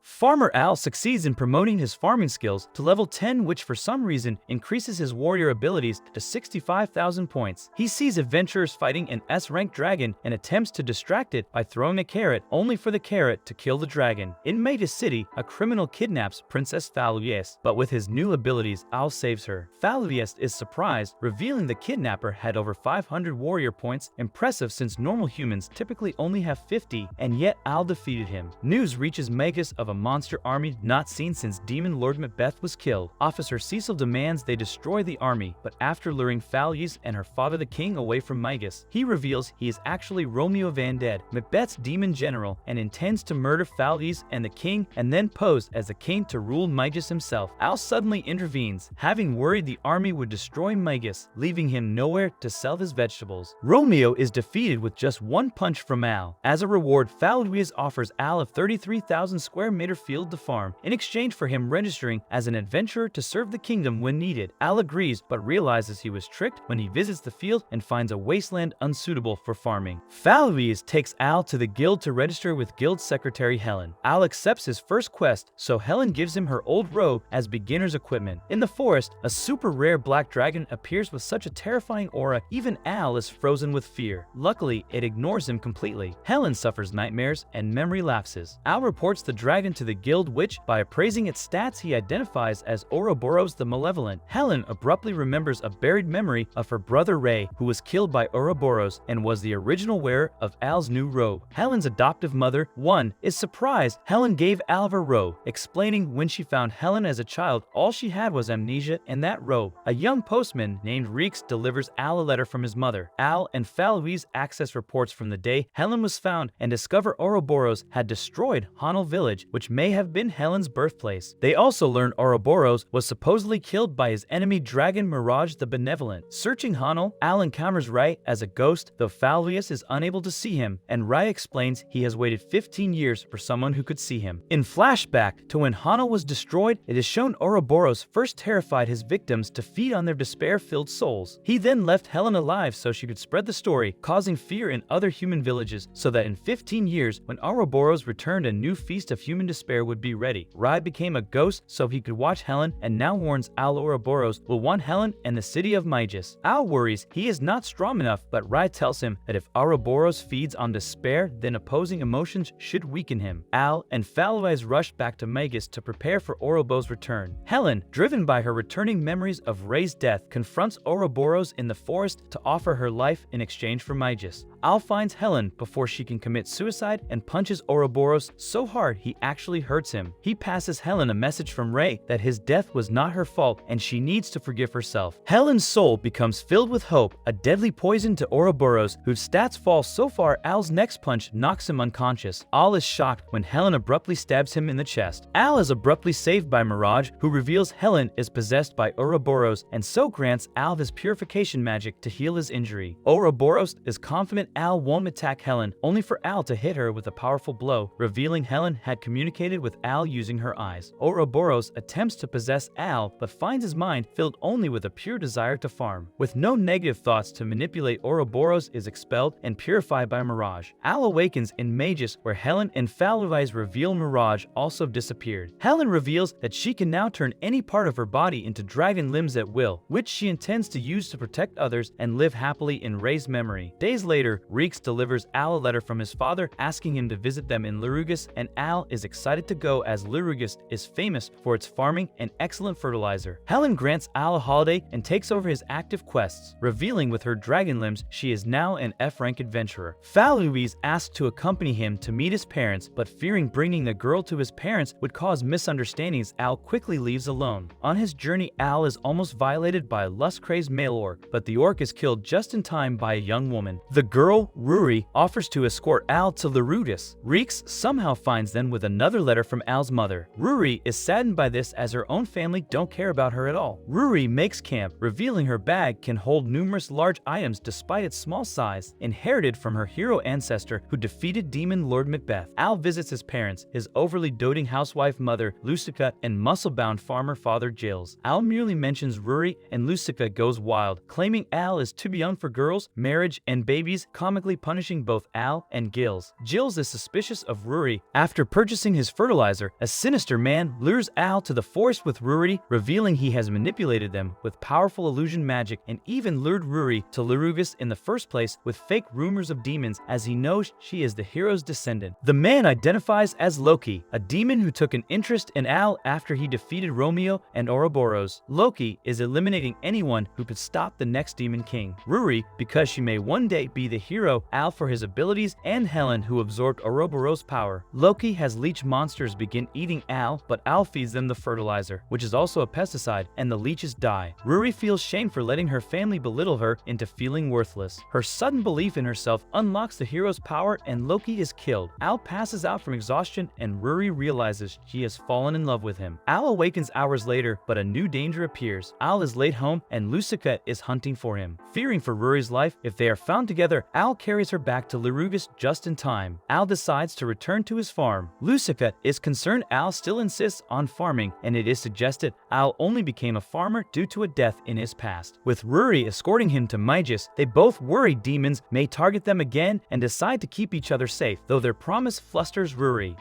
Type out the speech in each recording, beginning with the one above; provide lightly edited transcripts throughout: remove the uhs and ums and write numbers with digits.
Farmer Al succeeds in promoting his farming skills to level 10, which for some reason increases his warrior abilities to 65,000 points. He sees adventurers fighting an S-rank dragon and attempts to distract it by throwing a carrot, only for the carrot to kill the dragon. In Magus City, a criminal kidnaps Princess Faluiest, but with his new abilities, Al saves her. Faluiest is surprised, revealing the kidnapper had over 500 warrior points, impressive since normal humans typically only have 50, and yet Al defeated him. News reaches Magus of a monster army not seen since Demon Lord Macbeth was killed. Officer Cecil demands they destroy the army, but after luring Faluiest and her father the king away from Magus, he reveals he is actually Romeo Van Dead, Macbeth's demon general, and intends to murder Faluiest and the king, and then pose as the king to rule Magus himself. Al suddenly intervenes, having worried the army would destroy Magus, leaving him nowhere to sell his vegetables. Romeo is defeated with just one punch from Al. As a reward, Faluiest offers Al a 33,000 square meter field to farm, in exchange for him registering as an adventurer to serve the kingdom when needed. Al agrees, but realizes he was tricked when he visits the field and finds a wasteland unsuitable for farming. Faluiest takes Al to the guild to register with guild secretary Helen. Al accepts his first quest, so Helen gives him her old robe as beginner's equipment. In the forest, a super rare black dragon appears with such a terrifying aura, even Al is frozen with fear. Luckily, it ignores him completely. Helen suffers nightmares and memory lapses. Al reports the dragon to the guild, which, by appraising its stats, he identifies as Ouroboros the Malevolent. Helen abruptly remembers a buried memory of her brother Ray, who was killed by Ouroboros and was the original wearer of Al's new robe. Helen's adoptive mother, One, is surprised Helen gave Al her robe, explaining when she found Helen as a child, all she had was amnesia and that robe. A young postman named Reeks delivers Al a letter from his mother. Al and Faluiest access reports from the day Helen was found and discover Ouroboros had destroyed Honel village, which may have been Helen's birthplace. They also learn Ouroboros was supposedly killed by his enemy dragon Mirage the Benevolent. Searching Honel, Al encounters Rai as a ghost, though Faluiest is unable to see him, and Rai explains he has waited 15 years for someone who could see him. In flashback to when Honel was destroyed, it is shown Ouroboros first terrified his victims to feed on their despair-filled souls. He then left Helen alive so she could spread the story, causing fear in other human villages, so that in 15 years, when Ouroboros returned, a new feast of human despair would be ready. Rai became a ghost so he could watch Helen, and now warns Al Ouroboros will want Helen and the city of Magus. Al worries he is not strong enough, but Rai tells him that if Ouroboros feeds on despair, then opposing emotions should weaken him. Al and Faluiest rush back to Magus to prepare for Ouroboros' return. Helen, driven by her returning memories of Ray's death, confronts Ouroboros in the forest to offer her life in exchange for Magus. Al finds Helen before she can commit suicide and punches Ouroboros so hard he actually hurts him. He passes Helen a message from Ray that his death was not her fault and she needs to forgive herself. Helen's soul becomes filled with hope, a deadly poison to Ouroboros, whose stats fall so far Al's next punch knocks him unconscious. Al is shocked when Helen abruptly stabs him in the chest. Al is abruptly saved by Mirage, who reveals Helen is possessed by Ouroboros and so grants Al his purification magic to heal his injury. Ouroboros is confident Al won't attack Helen, only for Al to hit her with a powerful blow, revealing Helen had communicated with Al using her eyes. Ouroboros attempts to possess Al, but finds his mind filled only with a pure desire to farm. With no negative thoughts to manipulate, Ouroboros is expelled and purified by Mirage. Al awakens in Magus, where Helen and Faluiest reveal Mirage also disappeared. Helen reveals that she can now turn any part of her body into dragon limbs at will, which she intends to use to protect others and live happily in Ray's memory. Days later, Reeks delivers Al a letter from his father asking him to visit them in Lirugus, and Al is excited to go as Lirugus is famous for its farming and excellent fertilizer. Helen grants Al a holiday and takes over his active quests, revealing with her dragon limbs she is now an F-rank adventurer. Faluiest asks to accompany him to meet his parents, but fearing bringing the girl to his parents would cause misunderstandings, Al quickly leaves alone. On his journey, Al is almost violated by a lust-crazed male orc, but the orc is killed just in time by a young woman. The girl, Ruri, offers to escort Al to Lirugus. Reeks somehow finds them with another letter from Al's mother. Ruri is saddened by this as her own family don't care about her at all. Ruri makes camp, revealing her bag can hold numerous large items despite its small size, inherited from her hero ancestor who defeated Demon Lord Macbeth. Al visits his parents, his overly doting housewife mother, Lucica, and muscle-bound farmer father, Gilles. Al merely mentions Ruri, and Lucica goes wild, claiming Al is too young for girls, marriage, and babies, comically punishing both Al and Gilles. Gilles is suspicious of Ruri after purchasing Using his fertilizer, a sinister man lures Al to the forest with Ruri, revealing he has manipulated them with powerful illusion magic and even lured Ruri to Larugus in the first place with fake rumors of demons, as he knows she is the hero's descendant. The man identifies as Loki, a demon who took an interest in Al after he defeated Romeo and Ouroboros. Loki is eliminating anyone who could stop the next Demon King. Ruri, because she may one day be the hero, Al for his abilities, and Helen, who absorbed Ouroboros' power. Loki has leech monsters begin eating Al, but Al feeds them the fertilizer, which is also a pesticide, and the leeches die. Ruri feels shame for letting her family belittle her into feeling worthless. Her sudden belief in herself unlocks the hero's power, and Loki is killed. Al passes out from exhaustion, and Ruri realizes she has fallen in love with him. Al awakens hours later, but a new danger appears. Al is laid home, and Lucica is hunting for him. Fearing for Ruri's life, if they are found together, Al carries her back to Larugus just in time. Al decides to return to his farm. Lucica is concerned Al still insists on farming, and it is suggested Al only became a farmer due to a death in his past. With Ruri escorting him to Mygus, they both worry demons may target them again and decide to keep each other safe, though their promise flusters Ruri.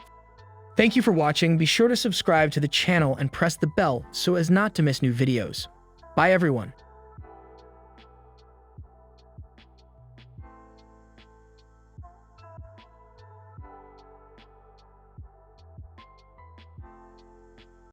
Thank you for watching. Be sure to subscribe to the channel and press the bell so as not to miss new videos. Bye everyone.